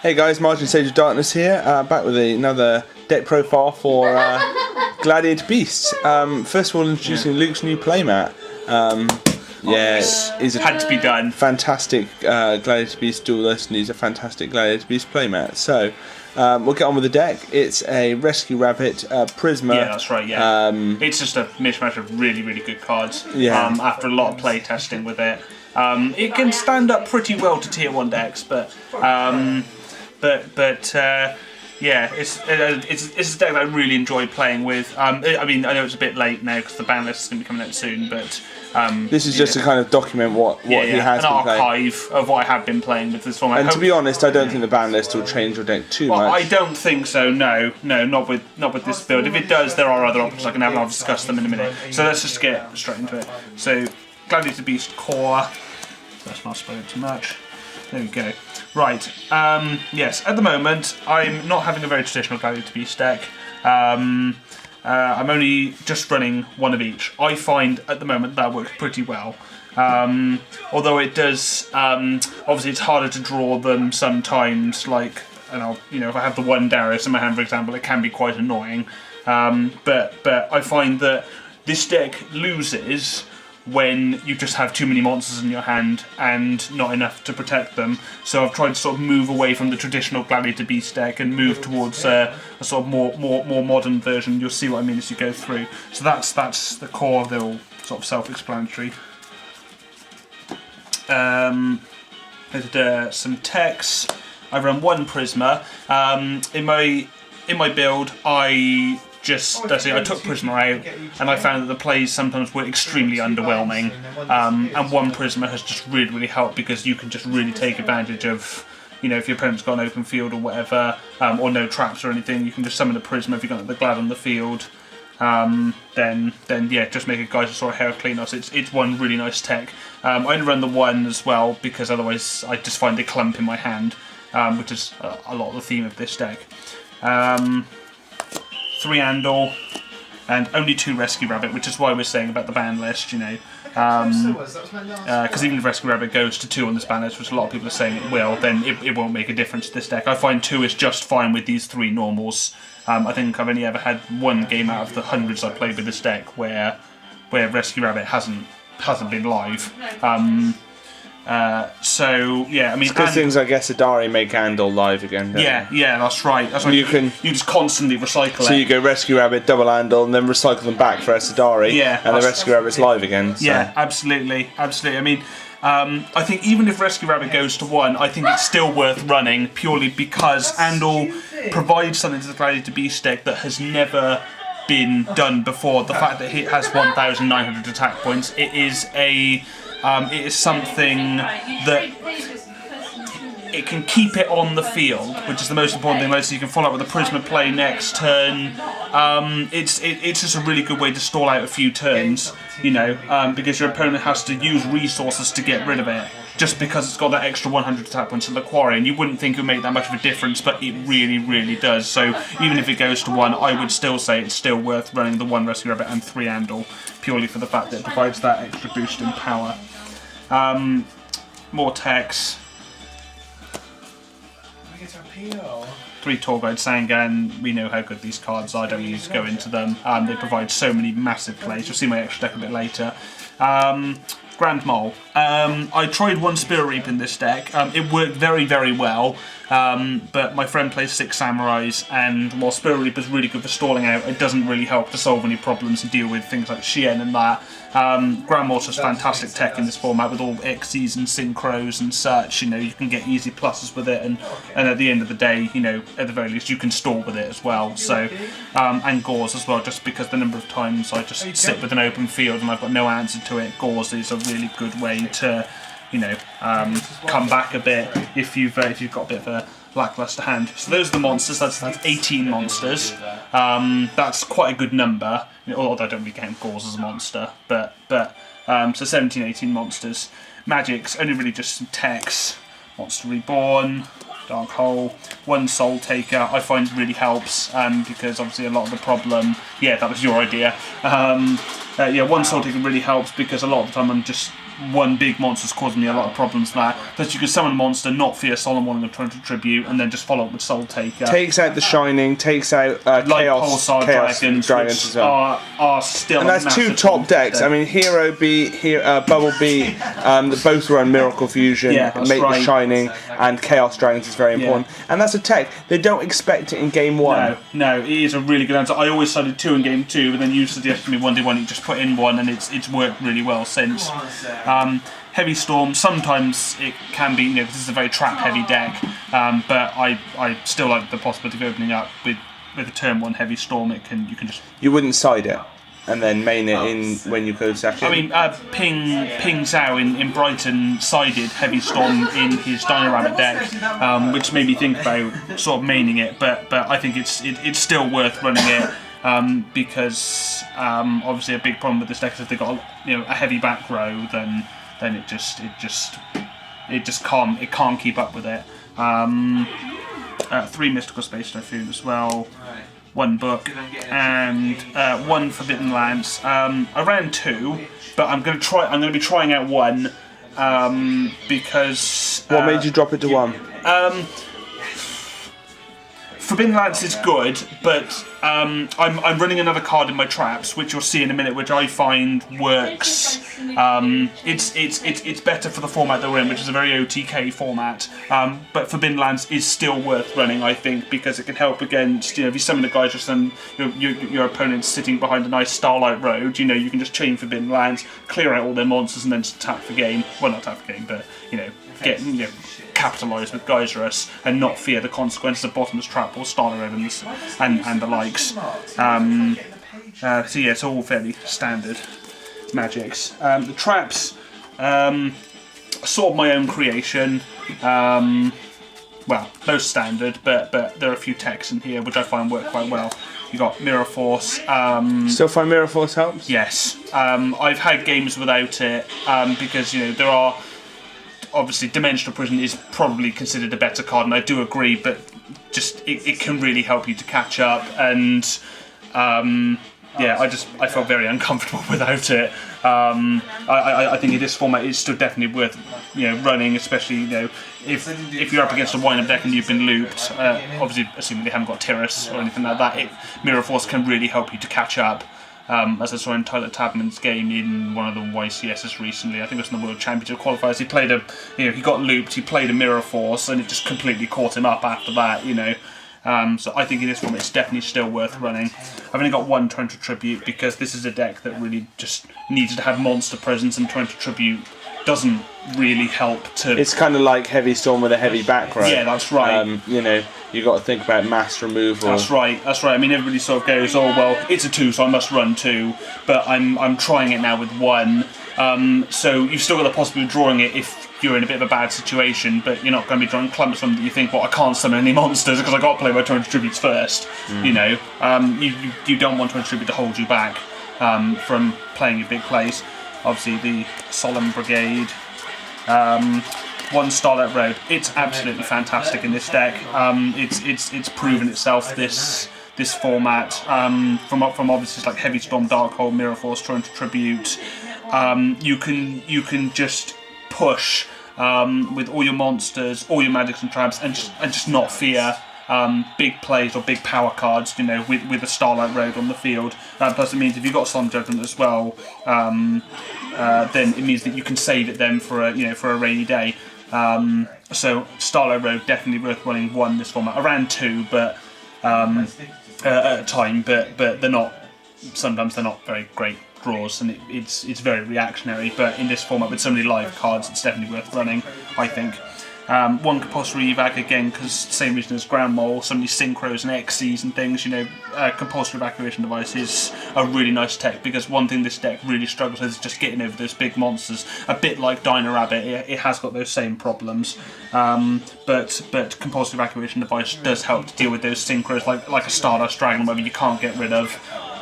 Hey guys, Martin Sage of Darkness here, back with another deck profile for Gladiator Beast. First of all, introducing Luke's new playmat. He's had to be done. Fantastic Gladiator Beast duelist, and he's a fantastic Gladiator Beast playmat. So we'll get on with the deck. It's a Rescue Rabbit Prisma. Yeah, that's right. Yeah, it's just a mishmash of really good cards. Yeah. After a lot of play testing with it, it can stand up pretty well to tier 1 decks, but yeah, it's a deck that I really enjoy playing with. I mean, I know it's a bit late now because the ban list is going to be coming out soon, but this is just to kind of document what he has been playing. An archive of what I have been playing with this format. And to be honest, I don't think the ban list will change your deck too much. I don't think so. No, not with this build. If it does, there are other options I can have, and I'll discuss them in a minute. So let's just get straight into it. So Gladiator Beast core. That's not spoken too much. There we go. Right, yes, at the moment, I'm not having a very traditional Gladiator Beast deck. I'm only just running one of each. I find, at the moment, that works pretty well. Although it does, obviously it's harder to draw them sometimes, like, if I have the one Darius in my hand, for example, it can be quite annoying. But I find that this deck loses when you just have too many monsters in your hand and not enough to protect them. So I've tried to sort of move away from the traditional Gladiator Beast deck and move towards a sort of more modern version. You'll see what I mean as you go through. So that's the core. They're all sort of self-explanatory. Some text. I run one Prisma. In my build, I took Prisma out, and I found that the plays sometimes were extremely underwhelming, and one Prisma has just really helped because you can just really take advantage of, if your opponent's got an open field or whatever, or no traps or anything, you can just summon a Prisma if you've got the Glad on the field, then yeah, just make a Geysasaur Heraclinos. It's one really nice tech. I only run the one as well because otherwise I just find a clump in my hand, which is a lot of the theme of this deck. 3 Andal, and only 2 Rescue Rabbit, which is why we're saying about the ban list, because even if Rescue Rabbit goes to 2 on this ban list, which a lot of people are saying it will, then it won't make a difference to this deck. I find 2 is just fine with these 3 normals. I think I've only ever had one game out of the hundreds I've played with this deck where Rescue Rabbit hasn't been live. So yeah, I mean, because things like Esadari make Andal live again. Yeah, that's right. That's right. You just constantly recycle it. So you go Rescue Rabbit, double Andal, and then recycle them back for Esadari. Yeah, and the Rescue Rabbit's live again. So. Yeah, absolutely. I mean, I think even if Rescue Rabbit goes to 1, I think it's still worth running purely because Andal provides something to the Gladiator Beast deck that has never been done before. The fact that it has 1,900 attack points, it is something that it can keep it on the field, which is the most important thing. Like, so you can follow up with a Prisma play next turn. It's just a really good way to stall out a few turns, because your opponent has to use resources to get rid of it, just because it's got that extra 100 attack points in the quarry, and you wouldn't think it would make that much of a difference, but it really does. So even if it goes to 1, I would still say it's still worth running the 1 Rescue Rabbit and 3 Andal, purely for the fact that it provides that extra boost in power. More text. 3 Torguide Sangan. We know how good these cards are, don't need to go into them. They provide so many massive plays. You'll see my extra deck a bit later. Grand Mole. I tried 1 Spirit Reap in this deck. It worked very well, but my friend plays 6 Samurais, and while Spirit Reap is really good for stalling out, it doesn't really help to solve any problems and deal with things like Shien and that. Grand Mole's just fantastic tech in this format with all Xyzs and Synchros and such. You can get easy pluses with it, and at the end of the day, at the very least, you can stall with it as well. So, and Gauze as well, just because the number of times I just sit with an open field and I've got no answer to it. Gauze is a really good way to, come back a bit if you've got a bit of a lackluster hand. So those are the monsters. That's 18 monsters. That's quite a good number. Although I don't really count Gauze as a monster, but so 17, 18 monsters. Magic's only really just some techs. Monster Reborn, Dark Hole, 1 Soul Taker. I find really helps because obviously a lot of the problem. Yeah, that was your idea. 1 Soul Taker really helps because a lot of the time I'm just one big monster's causing me a lot of problems there. That you can summon a monster, not fear Solemn Warning of Torrential Tribute, and then just follow up with Soul Taker. Takes out the Shining, takes out Chaos Dragons as well. Are still, and that's two top decks. I mean, Hero B, Bubble B, that both run Miracle Fusion, make the Shining, and Chaos Dragons is very important. And that's a tech they don't expect it in game 1. No, it is a really good answer. I always started 2 in game 2, but then you suggested me 1D1, you just put in 1, and it's worked really well since. Heavy Storm, sometimes it can be, this is a very trap-heavy deck, but I still like the possibility of opening up with a turn 1 Heavy Storm. You can just... You wouldn't side it and then main it in when you go second? I mean, Ping Zhao in Brighton sided Heavy Storm in his Dino Rabbit deck, which made me think about sort of maining it, but I think it's still worth running it. Because obviously a big problem with this deck is if they've got a heavy back row, then it can't keep up with it. 3 Mystical Space Typhoon as well, 1 book, and 1 Forbidden Lance. I ran 2, but I'm going to be trying out 1 because. What made you drop it to 1? Forbidden Lance is good, but I'm running another card in my traps, which you'll see in a minute, which I find works. It's better for the format that we're in, which is a very OTK format. But Forbidden Lance is still worth running, I think, because it can help against, if you summon a guy just and your opponent's sitting behind a nice Starlight Road, you can just chain Forbidden Lance, clear out all their monsters, and then just tap the game. Well, not tap the game, but get capitalise with Geyserus and not fear the consequences of Bottomless Trap or Starlight Evans and the likes. So yeah, it's all fairly standard magics. The traps, sort of my own creation. Well, no standard, but there are a few techs in here which I find work quite well. You got Mirror Force. Still find Mirror Force helps? Yes. I've had games without it because there are. Obviously, Dimensional Prison is probably considered a better card, and I do agree, but just it can really help you to catch up, and I felt very uncomfortable without it. I think in this format it's still definitely worth running, especially if you're up against a wind-up deck and you've been looped. Obviously, assuming they haven't got Terrace or anything like that, Mirror Force can really help you to catch up. As I saw in Tyler Tabman's game in one of the YCSs recently, I think it was in the World Championship qualifiers, he played he got looped, he played a Mirror Force, and it just completely caught him up after that, So I think in this format it's definitely still worth running. I've only got 1 Torrential Tribute because this is a deck that really just needs to have monster presence, and Torrential Tribute doesn't really help to... It's kind of like Heavy Storm with a heavy back row. Yeah, that's right. You've got to think about mass removal. That's right. I mean, everybody sort of goes, oh, well, it's a 2, so I must run 2, but I'm trying it now with 1. So you've still got the possibility of drawing it if you're in a bit of a bad situation, but you're not going to be drawing clumps from that you think, well, I can't summon any monsters because I got to play my Torrential Tributes first. You don't want Torrential Tribute to hold you back from playing your big plays. Obviously, the Solemn Brigade, 1 Starlight Road. It's absolutely fantastic in this deck. It's proven itself this format from obviously like Heavy Storm, Darkhold, Mirror Force, Torrential Tribute. You can just push with all your monsters, all your magics and traps, and just not fear big plays or big power cards, with a Starlight Road on the field. Plus, it means if you've got Solemn Judgment as well, then it means that you can save it then for a rainy day. So Starlight Road definitely worth running 1 this format. I ran 2, but at a time, but they're not. Sometimes they're not very great draws, and it's very reactionary. But in this format with so many live cards, it's definitely worth running, I think. 1 compulsory evac again, because same reason as Ground Mole, so many synchros and XCs and things. Compulsory evacuation device is a really nice tech, because one thing this deck really struggles with is just getting over those big monsters. A bit like Dino Rabbit, it has got those same problems. But compulsory evacuation device does help to deal with those synchros, like a Stardust Dragon, whatever you can't get rid of.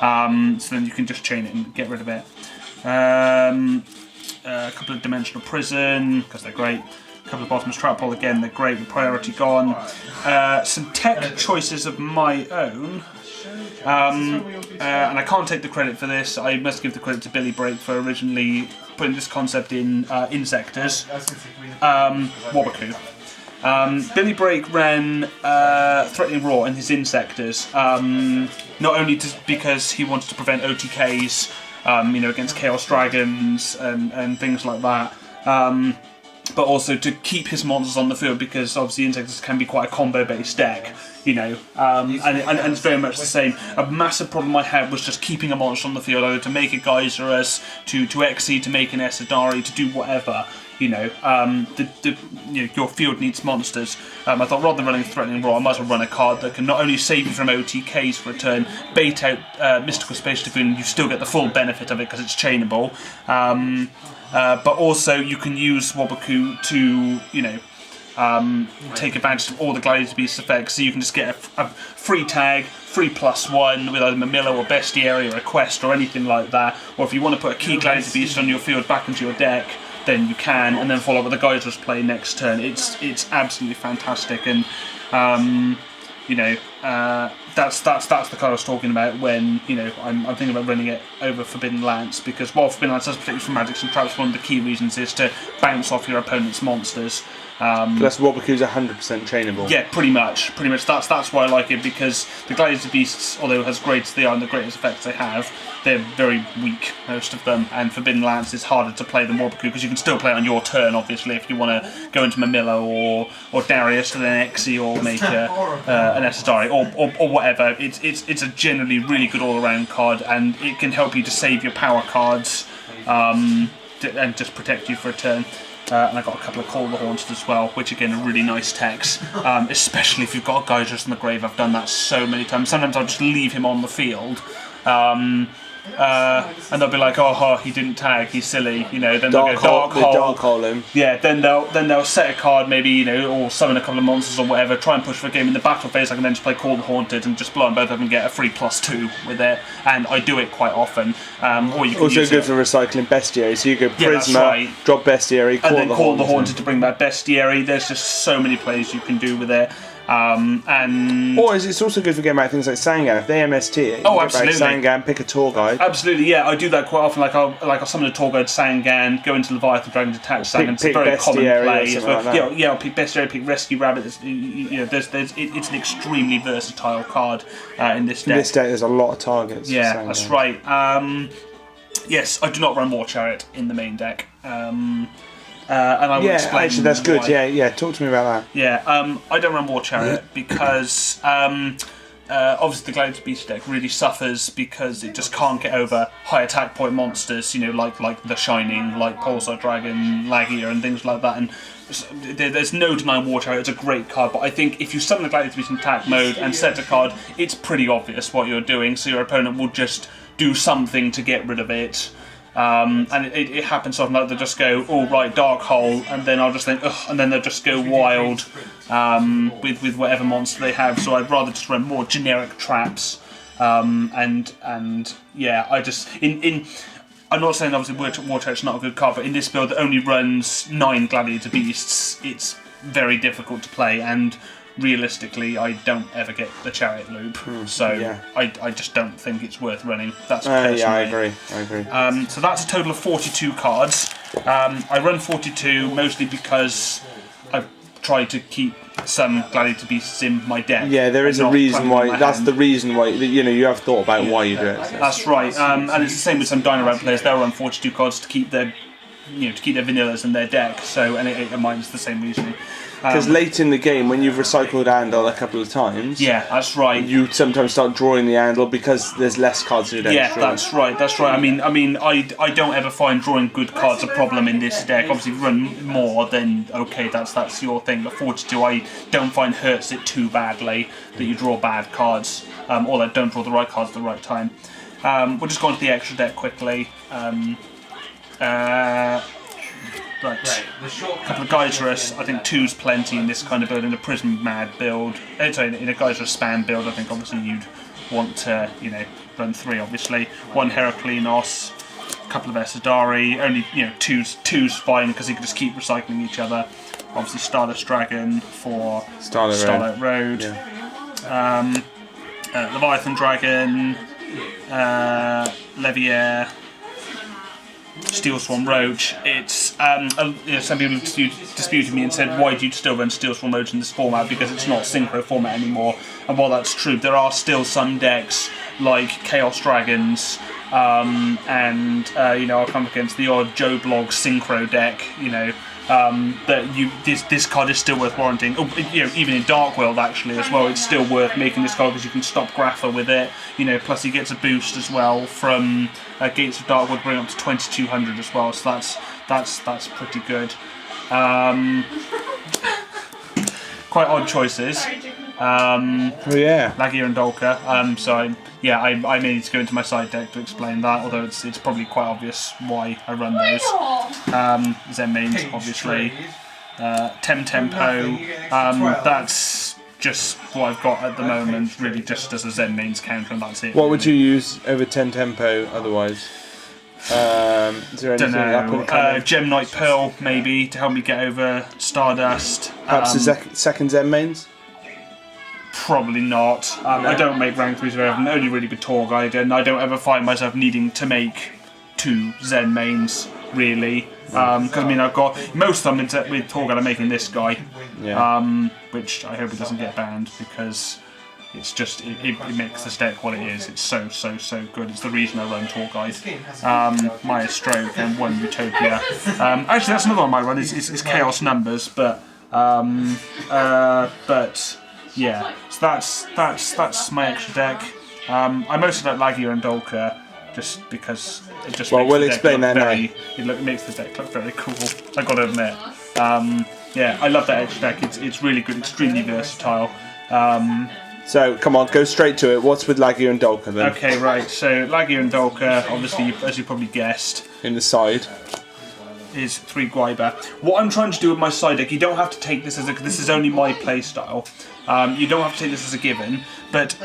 So then you can just chain it and get rid of it. A couple of Dimensional Prison, because they're great. A couple of Bottomless Trap Hole, again, they're great, the priority gone. Some tech choices of my own. And I can't take the credit for this. I must give the credit to Billy Brake for originally putting this concept in Insectors, Wobbucoo. Billy Brake ran Threatening Roar in his Insectors, not only because he wanted to prevent OTKs, against Chaos Dragons and things like that, but also to keep his monsters on the field, because obviously Insectors can be quite a combo-based deck, and it's very much the same. A massive problem I had was just keeping a monster on the field, either to make a Geyserus, to Exceed, to make an Esadari, to do whatever. Your field needs monsters. I thought rather than running Threatening Roar, I might as well run a card that can not only save you from OTKs for a turn, bait out Mystical Space Dragoon, and you still get the full benefit of it because it's chainable. But also you can use Wobbucoo to, take advantage of all the Gladiator Beast effects, so you can just get a free tag, free +1 with either Mamilla or Bestiary or a quest or anything like that. Or if you want to put a key Gladiator Beast on your field back into your deck, then you can, and then follow up with the Geyser's play next turn. It's absolutely fantastic, and that's the card I was talking about when I'm thinking about running it over Forbidden Lance, because while Forbidden Lance does protect you from magics and traps, one of the key reasons is to bounce off your opponent's monsters. Plus Wobbucoo's 100% chainable. Yeah, pretty much. That's why I like it, because the Gladiator Beasts, although as great as they are and the greatest effects they have, they're very weak, most of them, and Forbidden Lance is harder to play than Wobbucoo, because you can still play it on your turn, obviously, if you want to go into Mamilla or Darius and then Exi, or make an Esadari, or whatever. It's a generally really good all-around card, and it can help you to save your power cards and just protect you for a turn. And I got a couple of Call the Haunted as well, which again are really nice techs, especially if you've got a Geyserus in the grave. I've done that so many times. Sometimes I'll just leave him on the field, and they'll be like, "Oh, he didn't tag, he's silly," Then they'll go Dark Hole him. Yeah, then they'll set a card, maybe or summon a couple of monsters or whatever, try and push for a game in the battle phase. I can then just play Call the Haunted and just blow them both up and get a free +2 with it, and I do it quite often. Or you can also use good for recycling Bestiary, so you go Prisma, right. drop Bestiary, and then Call the Haunted to bring back Bestiary. There's just so many plays you can do with it. Or it's also good for getting back things like Sangan. If they MST it, you absolutely. Sangan, pick a tour guide. Absolutely, yeah, I do that quite often. I'll summon a tour guide Sangan, go into Leviathan Dragon, detach Sangan. It's a very common play. I'll pick Bestiary, pick Rescue Rabbit. It's an extremely versatile card in this deck. In this deck, there's a lot of targets. Yeah, that's right. Yes, I do not run War Chariot in the main deck. And I will explain. Actually, that's good. Why. Yeah. Talk to me about that. Yeah, I don't run War Chariot because obviously the Gladiator Beast deck really suffers because it just can't get over high attack point monsters. Like the Shining, like Pulsar Dragon, Lagia, and things like that. And there's no denying War Chariot. It's a great card, but I think if you summon the Gladiator Beast in attack mode and set a card, it's pretty obvious what you're doing. So your opponent will just do something to get rid of it. And it happens often, like they'll just go, "Oh right, Dark Hole," and then I'll just think, "Ugh," and then they'll just go wild with whatever monster they have. So I'd rather just run more generic traps, and yeah, I just I'm not saying obviously War Chariot's not a good card, but in this build that only runs 9 Gladiator Beasts, it's very difficult to play, and realistically I don't ever get the Chariot loop, so I just don't think it's worth running. That's personally. Yeah, I agree. So that's a total of 42 cards. I run 42 mostly because I've tried to keep some Gladiator Beasts in my deck. Yeah, there is a reason why. That's the reason why you have thought about why you do it. So. That's right, and it's the same with some Dino Ramp players. They'll run 42 cards to keep their vanillas in their deck. So, and mine's the same reasoning. Because late in the game, when you've recycled Andal a couple of times, that's right. You sometimes start drawing the Andal because there's less cards in your deck. Yeah, that's right. I mean, I don't ever find drawing good cards a problem in this deck. Obviously, if you run more, then okay, that's your thing. But 42, I don't find hurts it too badly that you draw bad cards, or that don't draw the right cards at the right time. We'll just go on to the extra deck quickly. Right. A couple of Geyserus. I think 2's plenty in this kind of build. In a Prism Mad build, in a Geyserus Span build, I think obviously you'd want to, run 3. Obviously, 1 Heraclinos, a couple of Esadari. Only, 2's fine because you can just keep recycling each other. Obviously, Stardust Dragon for Starlight Road. Yeah. Leviathan Dragon, Leviair. Steel Swarm Roach. It's some people have disputed me and said, why do you still run Steel Swarm Roach in this format? Because it's not synchro format anymore. And while that's true, there are still some decks like Chaos Dragons, I'll come against the odd Joe Blog synchro deck, that this card is still worth warranting. Even in Dark World actually as well, it's still worth making this card because you can stop Grapha with it. Plus he gets a boost as well from Gates of Dark World, bring up to 2200 as well. So that's pretty good. Quite odd choices. Lagia and Dolka. I may need to go into my side deck to explain that, although it's probably quite obvious why I run those. Zen mains, obviously. Tempo. That's just what I've got at the moment, really just as a Zen mains counter, and that's it. What would you use over 10 Tempo otherwise? Is there anything up and coming? Gem Knight Pearl, maybe, to help me get over Stardust. Perhaps the second Zen mains? Probably not. I don't make rank 3s very often, only really with Tour Guide, and I don't ever find myself needing to make 2 Zen mains, really. Because I've got most of them with Tour Guide. I'm making this guy, which I hope it doesn't get banned, because it's just it makes this deck what it is. It's so good. It's the reason I run Tour Guide. Maya Stroke and 1 Utopia. Actually, that's another one I run. It's Chaos Numbers, but yeah, so that's my extra deck. I mostly like Lagia and Dolka just because it just makes we'll the deck explain that now. It makes the deck look very cool, I gotta admit. I love that extra deck. It's really good, extremely versatile. So come on, go straight to it. What's with Lagia and Dolka then? Okay, right. So Lagia and Dolka, obviously, as you probably guessed, in the side is 3 Guaiba. What I'm trying to do with my side deck, you don't have to take this this is only my play style. You don't have to take this as a given, but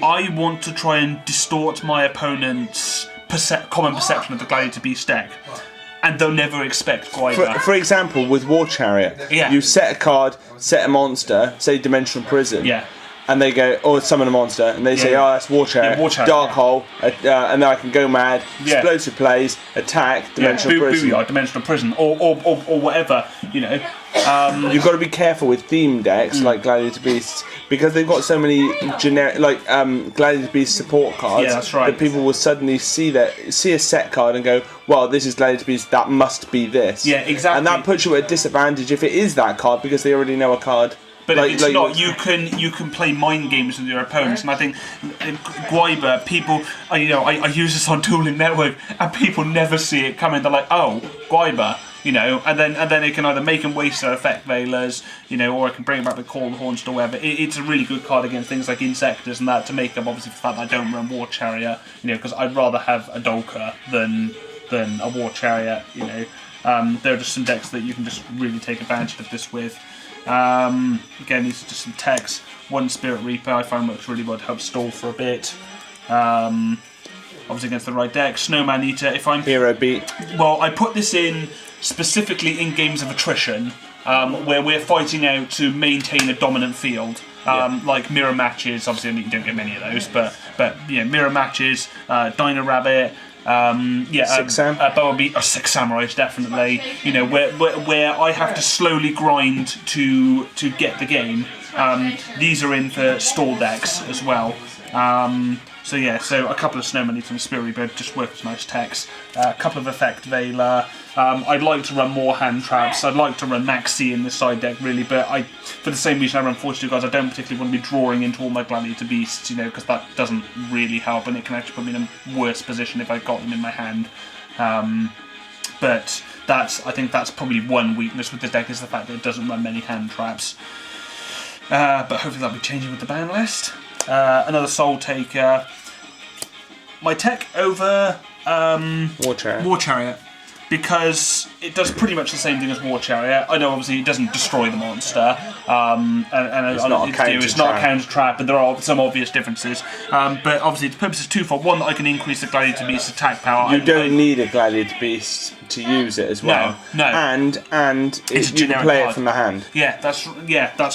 I want to try and distort my opponent's common perception of the Gladiator Beast deck, and they'll never expect Guaiba. For example, with War Chariot, you set a card, set a monster, say Dimensional Prison. And they go, summon a monster, and they say, that's War Chariot, Dark Hole, and then I can go mad, explosive plays, attack, Dimensional Prison. Dimensional Prison, or whatever, You've got to be careful with theme decks like Gladiator Beasts, because they've got so many generic, Gladiator Beast support cards, that's right, that people will suddenly see a set card and go, well, this is Gladiator Beast, that must be this. Yeah, exactly. And that puts you at a disadvantage if it is that card, because they already know a card. But if it's not, you can play mind games with your opponents, and I think Guaiba, people, I use this on Dueling Network, and people never see it coming. They're like, oh, Guaiba, and then it can either make them waste their effect veilers, or I can bring it back with Call the Horns or whatever. It's a really good card against things like Insectors and that, to make up obviously for the fact that I don't run War Chariot, because I'd rather have a Dolka than a War Chariot. There are just some decks that you can just really take advantage of this with. Again, these are just some techs. 1 Spirit Reaper I find works really well to help stall for a bit. Obviously against the right deck. Snowman Eater, if I'm... Hero Beat. Well, I put this in specifically in games of attrition, where we're fighting out to maintain a dominant field. Like mirror matches, obviously you don't get many of those, but mirror matches, Dino Rabbit, Boa Beat, 6 Samurais definitely. Where I have to slowly grind to get the game. These are in for stall decks as well. So a couple of Snowman Eater and Spirit Reaper just work as nice techs. A couple of Effect Veiler. I'd like to run more hand traps. I'd like to run Maxi in this side deck really, but for the same reason I run 42 guys, I don't particularly want to be drawing into all my Gladiator Beasts, because that doesn't really help, and it can actually put me in a worse position if I've got them in my hand. But I think that's probably one weakness with the deck, is the fact that it doesn't run many hand traps. But hopefully that'll be changing with the ban list. Another Soul Taker. My tech over War Chariot, because it does pretty much the same thing as War Chariot. I know obviously it doesn't destroy the monster, and it's not a counter trap, but there are some obvious differences. But obviously the purpose is twofold. One, that I can increase the Gladiator Beast's attack power. You don't need a Gladiator Beast to use it as well. No. And you can play it from the hand. Yeah, that's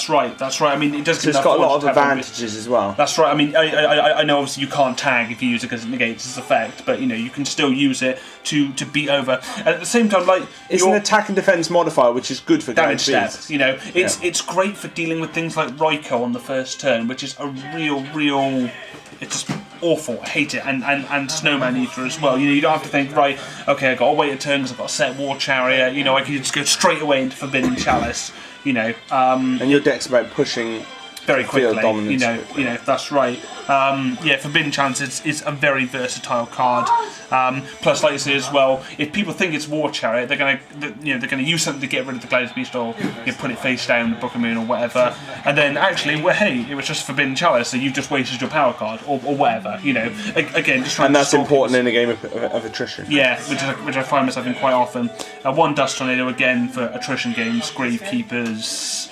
right. I mean, it does. So it's got a lot of advantages as well. That's right. I mean, I know obviously you can't tag if you use it because it negates its effect, but you can still use it to beat over. And at the same time, like it's an attack and defense modifier, which is good for damage steps. It's great for dealing with things like Raikou on the first turn, which is a real. It's just awful. I hate it. And Snowman Eater as well. You don't have to think, right, okay, I've got to wait a turn because I've got a set War Chariot. I can just go straight away into Forbidden Chalice. And your deck's about pushing very quickly. Field dominance. That's right. Forbidden Chalice is a very versatile card. Plus, like you say as well, if people think it's War Chariot, they're gonna use something to get rid of the Gladiator Beast or put it face down, the Book of Moon or whatever. And then actually, it was just Forbidden Chalice, so you've just wasted your power card or whatever. Again, just trying. And that's important in a game of attrition. Yeah, which I find myself in quite often. One Dust Tornado again for attrition games, Gravekeepers,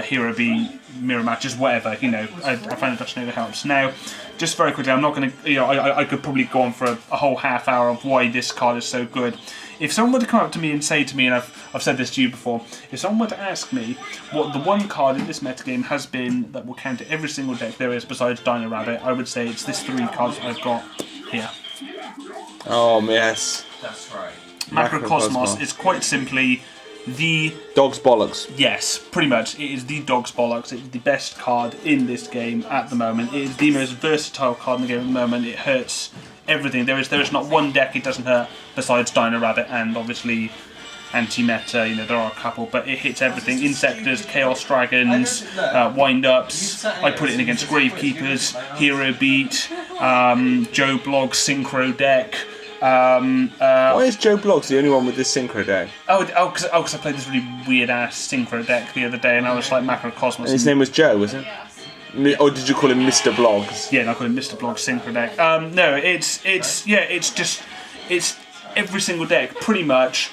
Hero B, mirror matches, whatever. I find the Dust Tornado helps. Now, just very quickly, I'm not going to. I could probably go on for a whole half hour of why this card is so good. If someone were to come up to me and say to me, and I've said this to you before, if someone were to ask me what the one card in this metagame has been that will counter every single deck there is besides Dino Rabbit, I would say it's this 3 cards I've got here. Oh yes, that's right. Macrocosmos is quite simply the dog's bollocks. Yes, pretty much. It is the dog's bollocks. It is the best card in this game at the moment. It is the most versatile card in the game at the moment. It hurts everything. There is not one deck it doesn't hurt besides Dino Rabbit and obviously anti-meta. There are a couple, but it hits everything. Insectors, Chaos Dragons, Wind-Ups. I put it in against Gravekeepers, Hero Beat, Joe Blogg's Synchro deck. Why is Joe Bloggs the only one with this Synchro deck? Because I played this really weird ass Synchro deck the other day, and I was like Macrocosmos. And his name was Joe, was it? Or did you call him Mr. Bloggs? Yeah, I call him Mr. Bloggs Synchro deck. No, it's every single deck pretty much.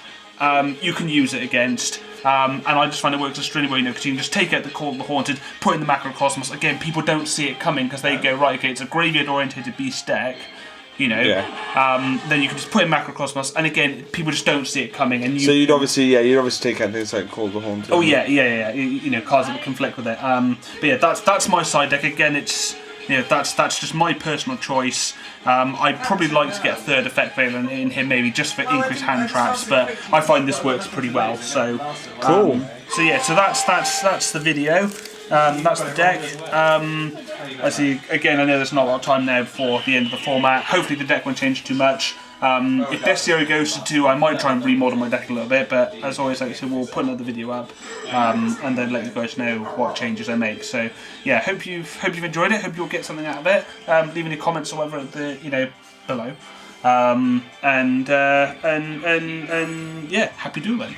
You can use it against. And I just find it works extremely well, because you can just take out the Call of the Haunted, put in the Macrocosmos. Again, people don't see it coming because they go, right, okay, it's a graveyard-oriented beast deck. Then you can just put in Macrocosmos, and again, people just don't see it coming. And so you'd obviously take out things like Call of the Haunted. Oh yeah. Cards that would conflict with it. But yeah, that's my side deck. Again, it's that's just my personal choice. I'd probably like to get a third effect Valen in here, maybe just for increased hand traps, but I find this works pretty well. So cool. So that's the video. That's the deck. I see. Again, I know there's not a lot of time now before the end of the format. Hopefully the deck won't change too much. If Bestiary goes to 2, I might try and remodel my deck a little bit, but as always, like I said, we'll put another video up and then let you guys know what changes I make. So yeah, hope you've enjoyed it. Hope you'll get something out of it. Leave any comments or whatever at the below. And yeah, happy doing.